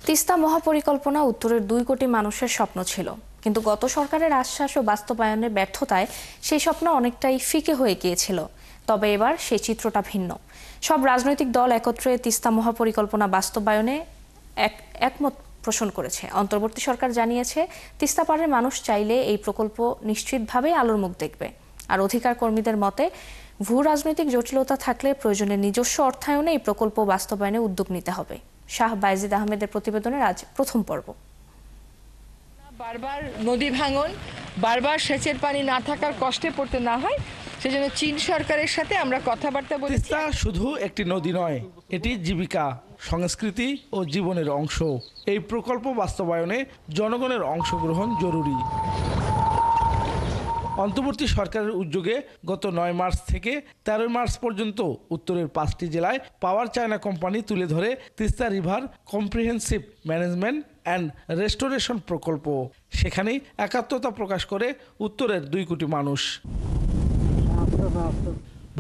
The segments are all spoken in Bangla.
তিস্তা মহাপরিকল্পনা উত্তরের 2 কোটি মানুষের স্বপ্ন ছিল, কিন্তু গত সরকারের আশ্বাস ও বাস্তবায়নের ব্যর্থতায় সেই স্বপ্ন অনেকটাই ফিকে হয়ে গিয়েছিল। তবে এবার সেই চিত্রটা ভিন্ন। সব রাজনৈতিক দল একত্রে তিস্তা মহাপরিকল্পনা বাস্তবায়নে একমত পোষণ করেছে। অন্তর্বর্তী সরকার জানিয়েছে, তিস্তা পাড়ের মানুষ চাইলে এই প্রকল্প নিশ্চিতভাবেই আলোর মুখ দেখবে। আর অধিকার কর্মীদের মতে, ভূ রাজনৈতিক জটিলতা থাকলে প্রয়োজনে নিজস্ব অর্থায়নে এই প্রকল্প বাস্তবায়নে উদ্যোগ নিতে হবে। শাহ বাইজিদ আহমেদের প্রতিবেদনের আজ প্রথম পর্ব। বারবার নদী ভাঙন, বারবার সেচের পানি না থাকার কষ্টে পড়তে না হয়, সেজন্য চীন সরকারের সাথে আমরা কথাবার্তা বলেছি। তিস্তা শুধু একটি নদী নয়, এটি জীবিকা, সংস্কৃতি ও জীবনের অংশ। এই প্রকল্প বাস্তবায়নে জনগণের অংশগ্রহণ জরুরি। অন্তর্বর্তী সরকারের উদ্যোগে গত 9 মার্চ থেকে 13 মার্চ পর্যন্ত উত্তরের 5টি জেলায় পাওয়ার চায়না কোম্পানি তুলে ধরে Teesta river comprehensive management and restoration প্রকল্প। সেখানে একাত্মতা প্রকাশ করে উত্তরের 2 কোটি মানুষ।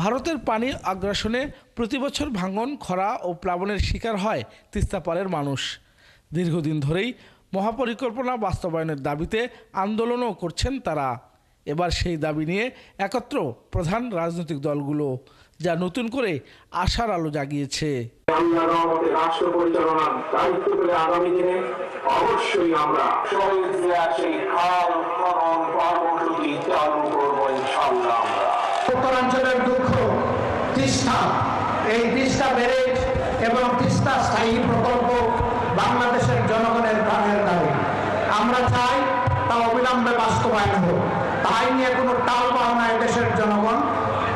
ভারতের পানি আগ্রাসনে প্রতিবছর ভাঙন, খরা ও প্লাবনের শিকার হয় তিস্তা পাড়ের মানুষ। দীর্ঘদিন ধরেই মহাপরিকল্পনা বাস্তবায়নের দাবিতে আন্দোলনও করছেন তারা। এবার সেই দাবি নিয়ে একত্র প্রধান রাজনৈতিক দলগুলো, যা নতুন করে আশার আলো জাগিয়েছে। রাষ্ট্র পরিচালনার দায়িত্ব পেলে আগামী দিনে অবশ্যই আমরা চালু করবো ইনশাআল্লাহ। উত্তরাঞ্চলের দুঃখ তিস্তা, এই তিস্তা ব্যারেজ এবং তিস্তা স্থায়ী প্রকল্প বাংলাদেশের জনগণের প্রাণের দাবি। আমরা চাই তা অবিলম্বে বাস্তবায়ন হোক। তাই নিয়ে কোনো টালবাহানা দেশের জনগণ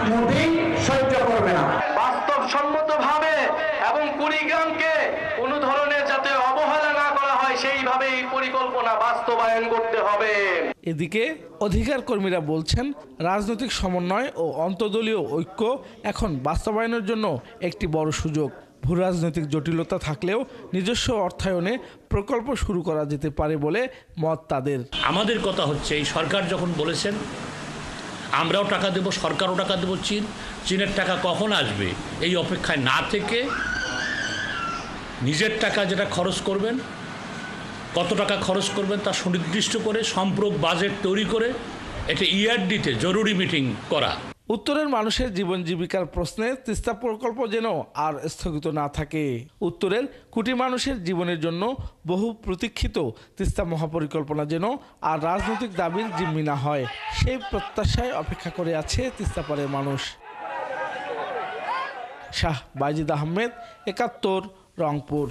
মোটেই সহ্য করবে না। বাস্তবসম্মতভাবে এবং কুড়িগ্রামকে কোনো ধরনের যাতে অবহেলা না করা হয়, সেইভাবে এই পরিকল্পনা বাস্তবায়ন করতে হবে। এদিকে অধিকার কর্মীরা বলছেন, রাজনৈতিক সমন্বয় ও অন্তর্দলীয় ঐক্য এখন বাস্তবায়নের জন্য একটি বড় সুযোগ। ভূ রাজনৈতিক জটিলতা থাকলেও নিজস্ব অর্থায়নে প্রকল্প শুরু করা যেতে পারে বলে মত তাদের। আমাদের কথা হচ্ছে, এই সরকার যখন বলেছেন আমরাও টাকা দেব, সরকারও টাকা দেব, চীনের টাকা কখন আসবে এই অপেক্ষায় না থেকে নিজের টাকা যেটা খরচ করবেন, কত টাকা খরচ করবেন তা সুনির্দিষ্ট করে সম্পূরক বাজেট তৈরি করে এটা ERDতে জরুরি মিটিং করা। উত্তরের মানুষের জীবন জীবিকার প্রশ্নে তিস্তা প্রকল্প যেন আর স্থগিত না থাকে। উত্তরের কোটি মানুষের জীবনের জন্য বহু প্রতীক্ষিত তিস্তা মহাপরিকল্পনা যেন আর রাজনৈতিক দাবির জিম্মি না হয়, সেই প্রত্যাশায় অপেক্ষা করে আছে তিস্তা পাড়ের মানুষ। শাহ বাইজিদ আহমেদ, 71, রংপুর।